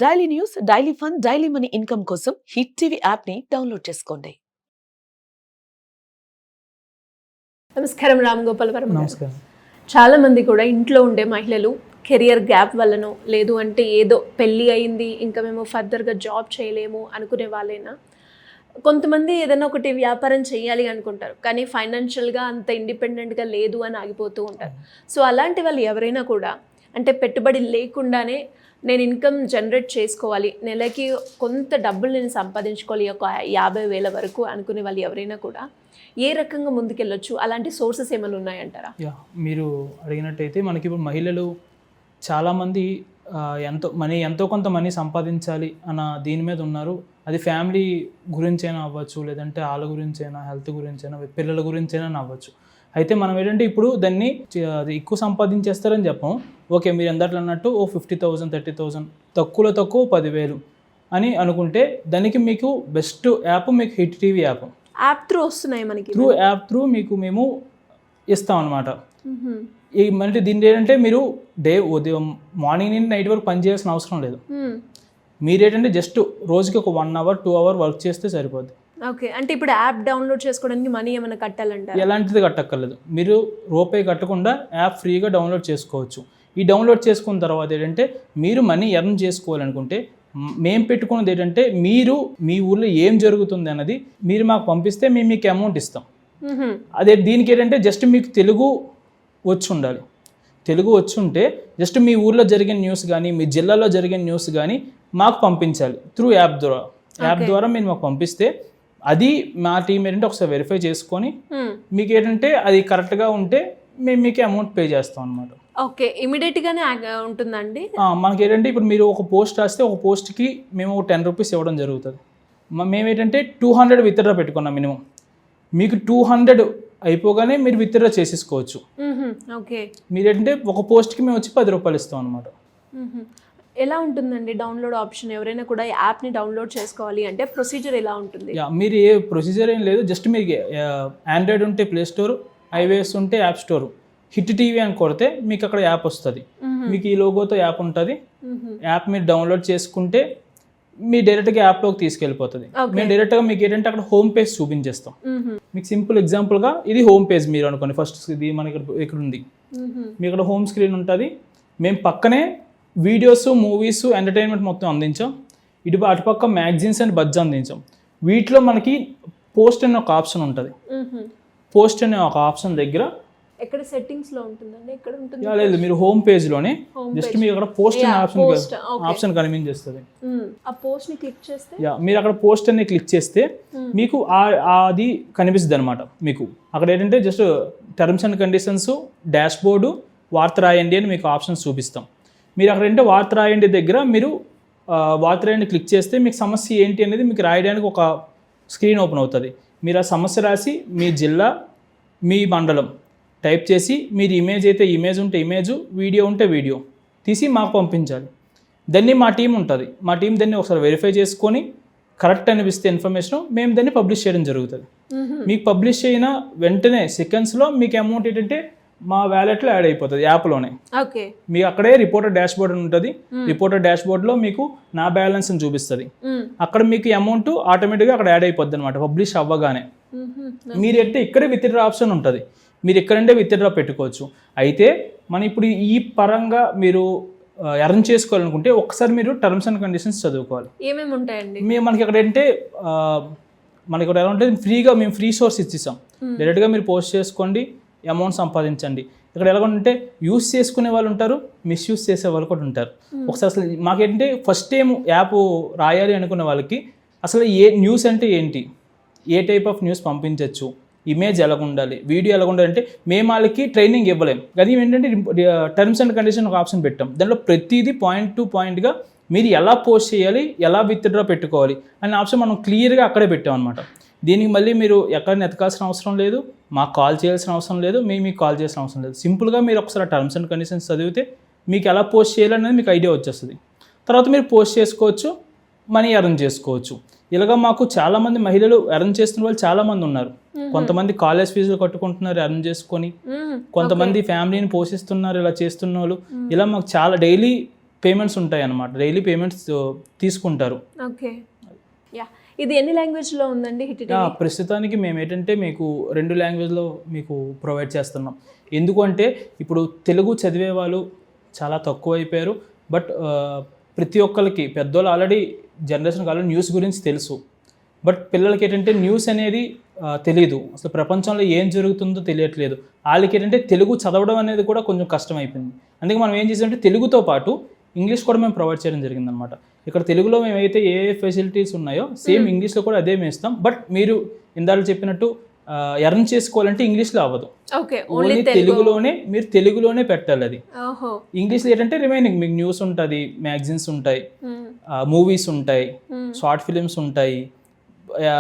Daily news, daily fun, daily money income కోసం hit TV app ని download చేసుకోండి. నమస్కారం రామ్ గోపాల్ వర్మ గారు. నమస్కారం. చాలా మంది కూడా ఇంట్లో ఉండే మహిళలు కెరియర్ గ్యాప్ వల్లనో లేదు అంటే ఏదో పెళ్ళి అయింది ఇంకా మేము ఫర్దర్గా జాబ్ చేయలేము అనుకునే వాళ్ళైనా, కొంతమంది ఏదైనా ఒకటి వ్యాపారం చేయాలి అనుకుంటారు కానీ ఫైనాన్షియల్గా అంత ఇండిపెండెంట్గా లేదు అని ఆగిపోతూ ఉంటారు. సో అలాంటి వాళ్ళు ఎవరైనా కూడా అంటే పెట్టుబడి లేకుండానే నేను ఇన్కమ్ జనరేట్ చేసుకోవాలి, నెలకి కొంత డబ్బులు నేను సంపాదించుకోవాలి, ఒక 50,000 వరకు అనుకునే వాళ్ళు ఎవరైనా కూడా ఏ రకంగా ముందుకెళ్ళొచ్చు? అలాంటి సోర్సెస్ ఏమైనా ఉన్నాయంటారా? మీరు అడిగినట్టయితే మనకి ఇప్పుడు మహిళలు చాలామంది ఎంతో కొంత మనీ సంపాదించాలి అన్న దీని మీద ఉన్నారు. అది ఫ్యామిలీ గురించైనా అవ్వచ్చు, లేదంటే వాళ్ళ గురించైనా, హెల్త్ గురించైనా, పిల్లల గురించైనా అవ్వచ్చు. అయితే మనం ఏంటంటే ఇప్పుడు దాన్ని ఎక్కువ సంపాదించేస్తారని చెప్పాం. ఓకే, మీరు ఎందట్లో అన్నట్టు 50,000 30,000 తక్కువ 10,000 అని అనుకుంటే దానికి మీకు బెస్ట్ యాప్ మీకు హిట్ టీవీ యాప్ త్రూ వస్తున్నాయి మనకి. యాప్ త్రూ మీకు మేము ఇస్తాం అనమాట. అంటే దీని ఏంటంటే మీరు ఉదయం మార్నింగ్ నుండి నైట్ వరకు పని చేయాల్సిన అవసరం లేదు. మీరేంటంటే జస్ట్ రోజుకి ఒక 1 hour 2 hour వర్క్ చేస్తే సరిపోద్ది. ఓకే, అంటే ఇప్పుడు యాప్ డౌన్లోడ్ చేసుకోవడానికి మనీ ఏమైనా కట్టాలంటే? ఎలాంటిది కట్టక్కర్లేదు. మీరు రూపాయి కట్టకుండా యాప్ ఫ్రీగా డౌన్లోడ్ చేసుకోవచ్చు. ఈ డౌన్లోడ్ చేసుకున్న తర్వాత ఏంటంటే మీరు మనీ ఎర్న్ చేసుకోవాలనుకుంటే మేము పెట్టుకున్నది ఏంటంటే మీరు మీ ఊళ్ళో ఏం జరుగుతుంది అన్నది మీరు మాకు పంపిస్తే మేము మీకు అమౌంట్ ఇస్తాం. అదే దీనికి ఏంటంటే జస్ట్ మీకు తెలుగు వచ్చి ఉండాలి. తెలుగు వచ్చి ఉంటే జస్ట్ మీ ఊర్లో జరిగిన న్యూస్ కానీ మీ జిల్లాలో జరిగిన న్యూస్ కానీ మాకు పంపించాలి త్రూ యాప్ ద్వారా. యాప్ ద్వారా మీరు మాకు పంపిస్తే అది మా టీం ఏంటంటే ఒకసారి వెరిఫై చేసుకొని మీకు ఏంటంటే అది కరెక్ట్గా ఉంటే మేము మీకు అమౌంట్ పే చేస్తాం అనమాట. ఓకే, ఇమీడియట్గానే ఉంటుందండి? మనకి ఏంటంటే ఇప్పుడు మీరు ఒక పోస్ట్ రాస్తే ఒక పోస్ట్కి మేము ఒక 10 రూపీస్ ఇవ్వడం జరుగుతుంది. మేము ఏంటంటే 200 విత్డ్రా పెట్టుకున్నాం మినిమం. మీకు 200 అయిపోగానే మీరు విత్డ్రా చేసేసుకోవచ్చు. ఓకే, మీరు ఏంటంటే ఒక పోస్ట్కి మేము వచ్చి 10 రూపాయలు ఇస్తాం అనమాట. ఎలా ఉంటుందండి డౌన్లోడ్ ఆప్షన్? ఎవరైనా కూడా యాప్ని డౌన్లోడ్ చేసుకోవాలి అంటే ప్రొసీజర్ ఎలా ఉంటుంది? మీరు ఏ ప్రొసీజర్ ఏం లేదు. జస్ట్ మీకు ఆండ్రాయిడ్ ఉంటే ప్లే స్టోర్, iOS ఉంటే యాప్ స్టోర్, హిట్ టీవీ అని కొడితే మీకు అక్కడ యాప్ వస్తుంది. మీకు ఈ లోగోతో యాప్ ఉంటుంది. యాప్ మీరు డౌన్లోడ్ చేసుకుంటే మీ డైరెక్ట్గా యాప్లోకి తీసుకెళ్ళిపోతుంది. మేము డైరెక్ట్గా మీకు ఏంటంటే అక్కడ హోమ్ పేజ్ చూపించేస్తాం. మీకు సింపుల్ ఎగ్జాంపుల్గా ఇది హోమ్ పేజ్ మీరు అనుకోండి. ఫస్ట్ ఇది మనకి ఇక్కడ ఉంది. మీ ఇక్కడ హోమ్ స్క్రీన్ ఉంటుంది. మేము పక్కనే వీడియోస్, మూవీస్, ఎంటర్టైన్మెంట్ మొత్తం అందించాం. అటుపక్క మ్యాగజైన్స్ అండ్ బడ్జ్ అందించాం. వీటిలో మనకి పోస్ట్ అనే ఒక ఆప్షన్ ఉంటుంది. పోస్ట్ అనే ఒక ఆప్షన్ దగ్గర ఎక్కడ సెట్టింగ్స్ లో ఉంటుందండి? ఎక్కడ ఉంటుంది? లేదు, మీరు హోమ్ పేజ్ లోనే జస్ట్ మీరు అక్కడ పోస్ట్ అనే ఆప్షన్ కనిపించేస్తుంది. ఆ పోస్ట్ ని క్లిక్ చేస్తే మీరు అక్కడ పోస్ట్ అని క్లిక్ చేస్తే మీకు అది కనిపిస్తుంది అనమాట. మీకు అక్కడ ఏంటంటే just terms and conditions, dash board, వార్త రాయండి అని మీకు ఆప్షన్స్ చూపిస్తాం. మీరు అక్కడ ఏంటంటే వార్త రాయండి దగ్గర మీరు వార్త రాయండి క్లిక్ చేస్తే మీకు సమస్య ఏంటి అనేది మీకు రాయడానికి ఒక స్క్రీన్ ఓపెన్ అవుతుంది. మీరు ఆ సమస్య రాసి మీ జిల్లా, మీ మండలం టైప్ చేసి మీరు ఇమేజ్ అయితే ఇమేజ్ ఉంటే ఇమేజ్, వీడియో ఉంటే వీడియో తీసి మాకు పంపించాలి. దాన్ని మా టీం ఉంటుంది. మా టీం దాన్ని ఒకసారి వెరిఫై చేసుకొని కరెక్ట్ అనిపిస్తే ఇన్ఫర్మేషన్ మేము దాన్ని పబ్లిష్ చేయడం జరుగుతుంది. మీకు పబ్లిష్ అయిన వెంటనే సెకండ్స్లో మీకు అమౌంట్ ఏంటంటే మా వ్యాలెట్లో యాడ్ అయిపోతుంది యాప్లోనే. ఓకే, మీకు అక్కడే రిపోర్టర్ డాష్ బోర్డ్ అని ఉంటుంది. రిపోర్టర్ డాష్ బోర్డ్లో మీకు నా బ్యాలెన్స్ అని చూపిస్తుంది. అక్కడ మీకు అమౌంట్ ఆటోమేటిక్గా అక్కడ యాడ్ అయిపోద్ది అనమాట పబ్లిష్ అవ్వగానే. మీరైతే ఇక్కడే విత్డ్రా ఆప్షన్ ఉంటుంది. మీరు ఎక్కడంటే విత్డ్రా పెట్టుకోవచ్చు. అయితే మనం ఇప్పుడు ఈ పరంగా మీరు ఎర్న్ చేసుకోవాలనుకుంటే ఒకసారి మీరు టర్మ్స్ అండ్ కండిషన్స్ చదువుకోవాలి. ఏమేమి ఉంటాయండి? మనకి అక్కడ ఏంటంటే మనకి ఇక్కడ ఎలా ఉంటుంది, ఫ్రీగా మేము ఫ్రీ సోర్స్ ఇచ్చేసాం. డైరెక్ట్గా మీరు పోస్ట్ చేసుకోండి, అమౌంట్ సంపాదించండి. ఇక్కడ ఎలా ఉంటే యూస్ చేసుకునే వాళ్ళు ఉంటారు, మిస్యూజ్ చేసే వాళ్ళు కూడా ఉంటారు. ఒకసారి అసలు మాకేంటంటే ఫస్ట్ టైం యాప్ రాయాలి అనుకునే వాళ్ళకి అసలు ఏ న్యూస్ అంటే ఏంటి, ఏ టైప్ ఆఫ్ న్యూస్ పంపించవచ్చు, ఇమేజ్ ఎలా ఉండాలి, వీడియో ఎలా ఉండాలి అంటే మేము వాళ్ళకి ట్రైనింగ్ ఇవ్వలేము. కానీ ఏంటంటే టర్మ్స్ అండ్ కండిషన్ ఒక ఆప్షన్ పెట్టాం. దాంట్లో ప్రతిదీ పాయింట్ టు పాయింట్గా మీరు ఎలా పోస్ట్ చేయాలి, ఎలా విత్డ్రా పెట్టుకోవాలి అనే ఆప్షన్ మనం క్లియర్గా అక్కడే పెట్టాం అనమాట. దీనికి మళ్ళీ మీరు ఎక్కడైనా ఎతకాల్సిన అవసరం లేదు, మాకు కాల్ చేయాల్సిన అవసరం లేదు, మేము మీకు కాల్ చేయాల్సిన అవసరం లేదు. సింపుల్గా మీరు ఒకసారి టర్మ్స్ అండ్ కండిషన్స్ చదివితే మీకు ఎలా పోస్ట్ చేయాలనేది మీకు ఐడియా వచ్చేస్తుంది. తర్వాత మీరు పోస్ట్ చేసుకోవచ్చు, మనీ ఎర్న్ చేసుకోవచ్చు. ఇలాగా మాకు చాలామంది మహిళలు ఎర్న్ చేస్తున్న వాళ్ళు చాలామంది ఉన్నారు. కొంతమంది కాలేజ్ ఫీజులు కట్టుకుంటున్నారు ఎర్న్ చేసుకొని, కొంతమంది ఫ్యామిలీని పోషిస్తున్నారు ఇలా చేస్తున్న వాళ్ళు. ఇలా మాకు చాలా డైలీ పేమెంట్స్ ఉంటాయి అన్నమాట, డైలీ పేమెంట్స్ తీసుకుంటారు. Okay, yeah. ఇది ఎన్ని లాంగ్వేజ్లో ఉందండి హిట్ టీవీ? ప్రస్తుతానికి మేము ఏంటంటే మీకు 2 లాంగ్వేజ్లో మీకు ప్రొవైడ్ చేస్తున్నాం. ఎందుకంటే ఇప్పుడు తెలుగు చదివే వాళ్ళు చాలా తక్కువ అయిపోయారు. బట్ ప్రతి ఒక్కరికి పెద్దోళ్ళు ఆల్రెడీ జనరేషన్ ఆల్రెడీ న్యూస్ గురించి తెలుసు. బట్ పిల్లలకి ఏంటంటే న్యూస్ అనేది తెలియదు, అసలు ప్రపంచంలో ఏం జరుగుతుందో తెలియట్లేదు. వాళ్ళకి ఏంటంటే తెలుగు చదవడం అనేది కూడా కొంచెం కష్టం అయిపోయింది. అందుకే మనం ఏం చేసామంటే తెలుగుతో పాటు ఇంగ్లీష్ కూడా మేము ప్రొవైడ్ చేయడం జరిగిందనమాట. ఇక్కడ తెలుగులో మేమైతే ఏ ఫెసిలిటీస్ ఉన్నాయో సేమ్ ఇంగ్లీష్లో కూడా అదే మేము ఇస్తాం. బట్ మీరు ఇందాక చెప్పినట్టు ఎర్న్ చేసుకోవాలంటే ఇంగ్లీష్లో అవ్వదు. ఓకే, ఓన్లీ తెలుగులోనే, మీరు తెలుగులోనే పెట్టాలి. అది ఇంగ్లీష్లో ఏంటంటే రిమైనింగ్ మీకు న్యూస్ ఉంటుంది, మ్యాగజైన్స్ ఉంటాయి, మూవీస్ ఉంటాయి, షార్ట్ ఫిలిమ్స్ ఉంటాయి,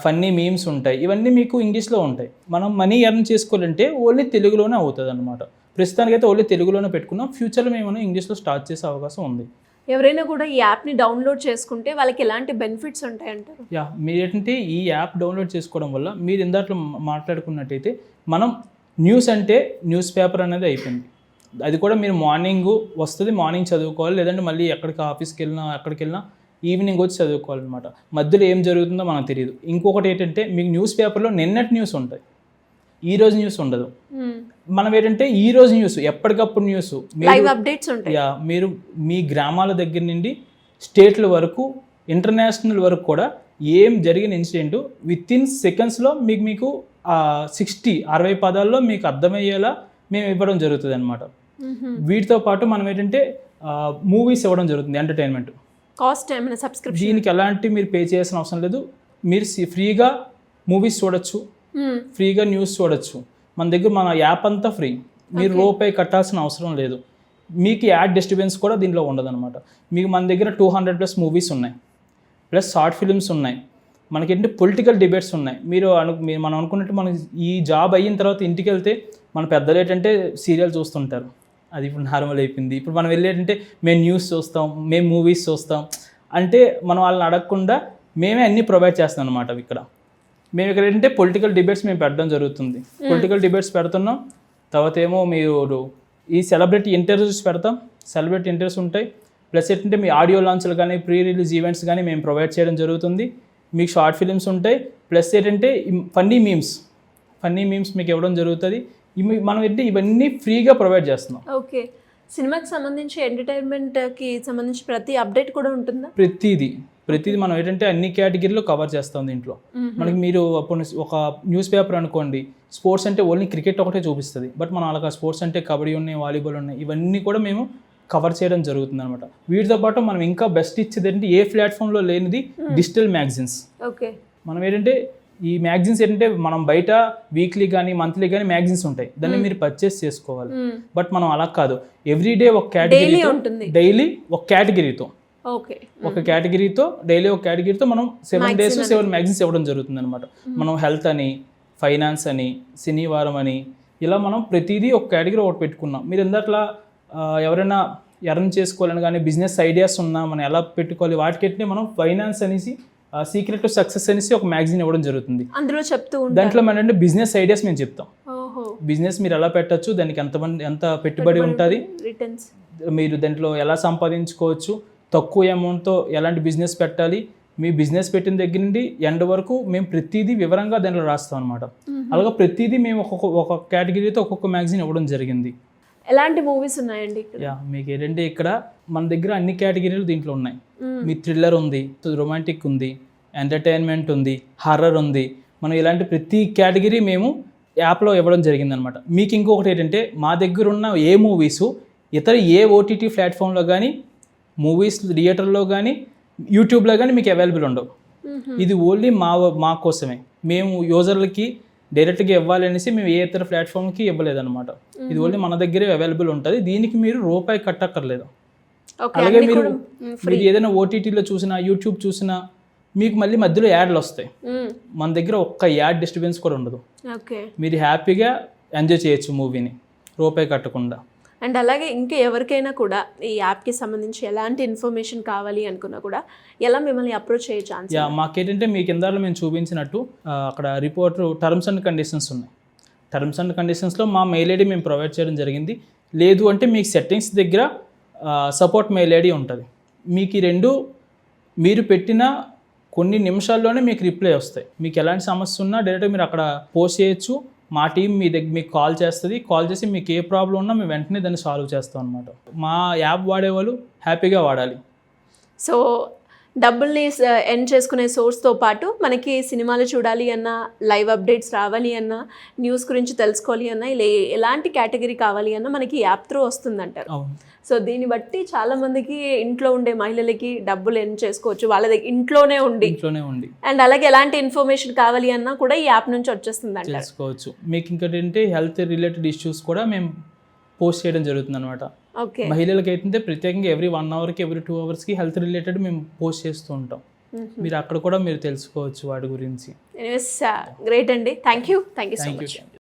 ఫన్నీ మీమ్స్ ఉంటాయి, ఇవన్నీ మీకు ఇంగ్లీష్లో ఉంటాయి. మనం మనీ ఎర్న్ చేసుకోవాలంటే ఓన్లీ తెలుగులోనే అవుతుంది అనమాట. ప్రస్తుతానికైతే ఓన్లీ తెలుగులోనే పెట్టుకున్నాం. ఫ్యూచర్లో మేము ఇంగ్లీష్లో స్టార్ట్ చేసే అవకాశం ఉంది. ఎవరైనా కూడా ఈ యాప్ని డౌన్లోడ్ చేసుకుంటే వాళ్ళకి ఎలాంటి బెనిఫిట్స్ ఉంటాయంటారు? యా, మీరు ఏంటంటే ఈ యాప్ డౌన్లోడ్ చేసుకోవడం వల్ల మీరు ఇందాట్లో మాట్లాడుకున్నట్టయితే మనం న్యూస్ అంటే న్యూస్ పేపర్ అనేది అయిపోయింది. అది కూడా మీరు మార్నింగ్ వస్తుంది, మార్నింగ్ చదువుకోవాలి, లేదంటే మళ్ళీ ఎక్కడికి ఆఫీస్కి వెళ్ళినా ఎక్కడికి వెళ్ళినా ఈవినింగ్ వచ్చి చదువుకోవాలన్నమాట. మధ్యలో ఏం జరుగుతుందో మనకు తెలియదు. ఇంకొకటి ఏంటంటే మీకు న్యూస్ పేపర్లో నిన్నటి న్యూస్ ఉంటాయి, ఈ రోజు న్యూస్ ఉండదు. మనం ఏంటంటే ఈ రోజు న్యూస్, ఎప్పటికప్పుడు న్యూస్, లైవ్ అప్డేట్స్ ఉంటాయి. యా, మీరు మీ గ్రామాల దగ్గర నుండి స్టేట్ల వరకు, ఇంటర్నేషనల్ వరకు కూడా ఏం జరిగిన ఇన్సిడెంట్ విత్ ఇన్ సెకండ్స్లో మీకు 60 పదాల్లో మీకు అర్థమయ్యేలా మేము ఇవ్వడం జరుగుతుంది అనమాట. వీటితో పాటు మనం ఏంటంటే మూవీస్ ఇవ్వడం జరుగుతుంది, ఎంటర్టైన్మెంట్. కాస్ట్ ఏమైనా సబ్స్క్రిప్షన్? దీనికి ఎలాంటి మీరు పే చేయాల్సిన అవసరం లేదు. మీరు ఫ్రీగా మూవీస్ చూడొచ్చు, ఫ్రీగా న్యూస్ చూడొచ్చు. మన యాప్ అంతా ఫ్రీ, మీరు రూపాయి కట్టాల్సిన అవసరం లేదు. మీకు యాడ్ డిస్టర్బెన్స్ కూడా దీంట్లో ఉండదన్నమాట. మీకు మన దగ్గర 200+ మూవీస్ ఉన్నాయి, ప్లస్ షార్ట్ ఫిల్మ్స్ ఉన్నాయి. మనకేంటి పొలిటికల్ డిబేట్స్ ఉన్నాయి. మనం అనుకున్నట్టు మనం ఈ జాబ్ అయిన తర్వాత ఇంటికి వెళ్తే మన పెద్దలు ఏంటంటే సీరియల్ చూస్తుంటారు, అది ఇప్పుడు నార్మల్ అయిపోయింది. ఇప్పుడు మనం వెళ్ళేటంటే మేము న్యూస్ చూస్తాం, మేము మూవీస్ చూస్తాం అంటే మనం వాళ్ళని అడగకుండా మేమే అన్నీ ప్రొవైడ్ చేస్తాం అనమాట. ఇక్కడ మేము ఇక్కడ ఏంటంటే పొలిటికల్ డిబేట్స్ మేము పెట్టడం జరుగుతుంది. పొలిటికల్ డిబేట్స్ పెడుతున్నాం. తర్వాత ఏమో మీరు ఈ సెలబ్రిటీ ఇంటర్వ్యూస్ పెడతాం, సెలబ్రిటీ ఇంటర్వ్యూస్ ఉంటాయి. ప్లస్ ఏంటంటే మీ ఆడియో లాంచ్లు కానీ, ప్రీ రిలీజ్ ఈవెంట్స్ కానీ మేము ప్రొవైడ్ చేయడం జరుగుతుంది. మీకు షార్ట్ ఫిలిమ్స్ ఉంటాయి. ప్లస్ ఏంటంటే ఫన్నీ మీమ్స్ మీకు ఇవ్వడం జరుగుతుంది. మనం ఏంటి ఇవన్నీ ఫ్రీగా ప్రొవైడ్ చేస్తున్నాం. ఓకే, సినిమాకి సంబంధించి ఎంటర్టైన్మెంట్కి సంబంధించి ప్రతి అప్డేట్ కూడా ఉంటుందా? ప్రతిదీ మనం ఏంటంటే అన్ని కేటగిరీలో కవర్ చేస్తాం దీంట్లో. మనకి మీరు అప్పుడు ఒక న్యూస్ పేపర్ అనుకోండి, స్పోర్ట్స్ అంటే ఓన్లీ క్రికెట్ ఒకటే చూపిస్తుంది. బట్ మనం అలాగా స్పోర్ట్స్ అంటే కబడ్డీ ఉన్నాయి, వాలీబాల్ ఉన్నాయి, ఇవన్నీ కూడా మేము కవర్ చేయడం జరుగుతుంది అనమాట. వీటితో పాటు మనం ఇంకా బెస్ట్ ఇచ్చేది ఏంటంటే ఏ ప్లాట్ఫామ్లో లేనిది డిజిటల్ మ్యాగజైన్స్. ఓకే, మనం ఏంటంటే ఈ మ్యాగజైన్స్ ఏంటంటే మనం బయట వీక్లీ కానీ మంత్లీ కానీ మ్యాగజైన్స్ ఉంటాయి, దాన్ని మీరు పర్చేస్ చేసుకోవాలి. బట్ మనం అలా కాదు, ఎవ్రీడే ఒక కేటగిరీ, డైలీ ఒక కేటగిరీతో డైలీ ఒక కేటగిరీతో మనం 7 days 7 మ్యాగజైన్స్ ఇవ్వడం జరుగుతుంది అనమాట. మనం హెల్త్ అని, ఫైనాన్స్ అని, సినీవారం అని, ఇలా మనం ప్రతిదీ ఒక కేటగిరీ ఒకటి పెట్టుకున్నాం. మీరు ఇందాకలా ఎవరైనా ఎర్న్ చేసుకోవాలని కానీ బిజినెస్ ఐడియాస్ ఉన్నా మనం ఎలా పెట్టుకోవాలి వాటికి మనం ఫైనాన్స్ అనేసి సీక్రెట్ టు సక్సెస్ అనేసి ఒక మ్యాగజైన్ ఇవ్వడం జరుగుతుంది. అందులో దాంట్లో మనం బిజినెస్ ఐడియాస్ మేము చెప్తాం. బిజినెస్ మీరు ఎలా పెట్టచ్చు, దానికి ఎంత పెట్టుబడి ఉంటుంది, మీరు దాంట్లో ఎలా సంపాదించుకోవచ్చు, తక్కువ అమౌంట్తో ఎలాంటి బిజినెస్ పెట్టాలి, మీ బిజినెస్ పెట్టిన దగ్గర నుండి ఎండ్ వరకు మేము ప్రతిదీ వివరంగా దాంట్లో రాస్తాం అనమాట. అలాగే ప్రతిదీ మేము ఒక్కొక్క కేటగిరీతో ఒక్కొక్క మ్యాగజైన్ ఇవ్వడం జరిగింది. ఎలాంటి మూవీస్ ఉన్నాయండి? మీకు ఏంటంటే ఇక్కడ మన దగ్గర అన్ని కేటగిరీలు దీంట్లో ఉన్నాయి. మీ థ్రిల్లర్ ఉంది, రొమాంటిక్ ఉంది, ఎంటర్టైన్మెంట్ ఉంది, హర్రర్ ఉంది. మనం ఇలాంటి ప్రతి కేటగిరీ మేము యాప్లో ఇవ్వడం జరిగిందనమాట. మీకు ఇంకొకటి ఏంటంటే మా దగ్గర ఉన్న ఏ మూవీసు ఇతర ఏ ఓటీటీ ప్లాట్ఫామ్లో కానీ, మూవీస్ థియేటర్లో కానీ, యూట్యూబ్లో కానీ మీకు అవైలబుల్ ఉండవు. ఇది ఓన్లీ మా కోసమే. మేము యూజర్లకి డైరెక్ట్గా ఇవ్వాలి అనేసి మేము ఏ ఇతర ప్లాట్ఫామ్కి ఇవ్వలేదన్నమాట. ఇది ఓన్లీ మన దగ్గరే అవైలబుల్ ఉంటుంది. దీనికి మీరు రూపాయి కట్టక్కర్లేదు. అలాగే మీరు ఏదైనా ఓటీటీలో చూసినా, యూట్యూబ్ చూసినా మీకు మళ్ళీ మధ్యలో యాడ్లు వస్తాయి. మన దగ్గర ఒక్క యాడ్ డిస్టర్బెన్స్ కూడా ఉండదు. మీరు హ్యాపీగా ఎంజాయ్ చేయొచ్చు మూవీని రూపాయి కట్టకుండా. అండ్ అలాగే ఇంకా ఎవరికైనా కూడా ఈ యాప్కి సంబంధించి ఎలాంటి ఇన్ఫర్మేషన్ కావాలి అనుకున్నా కూడా ఎలా మిమ్మల్ని అప్రోచ్ చేయ ఛాన్స్? మాకేంటంటే మీ కిందలో మేము చూపించినట్టు అక్కడ రిపోర్ట్ టర్మ్స్ అండ్ కండిషన్స్ ఉన్నాయి. టర్మ్స్ అండ్ కండిషన్స్లో మా మెయిల్ ఐడి మేము ప్రొవైడ్ చేయడం జరిగింది. లేదు అంటే మీకు సెట్టింగ్స్ దగ్గర సపోర్ట్ మెయిల్ ఐడి ఉంటుంది. మీకు ఈ రెండు మీరు పెట్టిన కొన్ని నిమిషాల్లోనే మీకు రిప్లై వస్తాయి. మీకు ఎలాంటి సమస్య ఉన్నా డైరెక్ట్గా మీరు అక్కడ పోస్ట్ చేయొచ్చు. మా టీం మీ దగ్గర మీకు కాల్ చేస్తుంది. కాల్ చేసి మీకు ఏ ప్రాబ్లం ఉన్నా మేము వెంటనే దాన్ని సాల్వ్ చేస్తాం అనమాట. మా యాప్ వాడేవాళ్ళు హ్యాపీగా వాడాలి. సో డబ్బుల్ని ఎర్న్ చేసుకునే సోర్స్తో పాటు మనకి సినిమాలు చూడాలి అన్నా, లైవ్ అప్డేట్స్ రావాలి అన్నా, న్యూస్ గురించి తెలుసుకోవాలి అన్నా, ఇలా ఎలాంటి కేటగిరీ కావాలి అన్నా మనకి యాప్ త్రూ వస్తుందంటారు. అవును. సో దీన్ని బట్టి చాలామందికి ఇంట్లో ఉండే మహిళలకి డబ్బులు ఎర్న్ చేసుకోవచ్చు వాళ్ళ దగ్గర ఇంట్లోనే ఉండి. అండ్ అలాగే ఎలాంటి ఇన్ఫర్మేషన్ కావాలి అన్నా కూడా ఈ యాప్ నుంచి వచ్చేస్తుంది అంటారు, తెలుసుకోవచ్చు. మీకు ఇంకోటి ఏంటంటే హెల్త్ రిలేటెడ్ ఇష్యూస్ కూడా మేము పోస్ట్ చేయడం జరుగుతుంది అనమాట. ఓకే. మహిళలకి అయితే ప్రత్యేకంగా ఎవ్రీ 1 అవర్కి ఎవ్రీ 2 అవర్స్కి హెల్త్ రిలేటెడ్ మేము పోస్ట్ చేస్తూ ఉంటాం. మీరు అక్కడ కూడా మీరు తెలుసుకోవచ్చు వాటి గురించి. ఎనీవేస్ గ్రేట్ అండి. Thank you so thank much. You.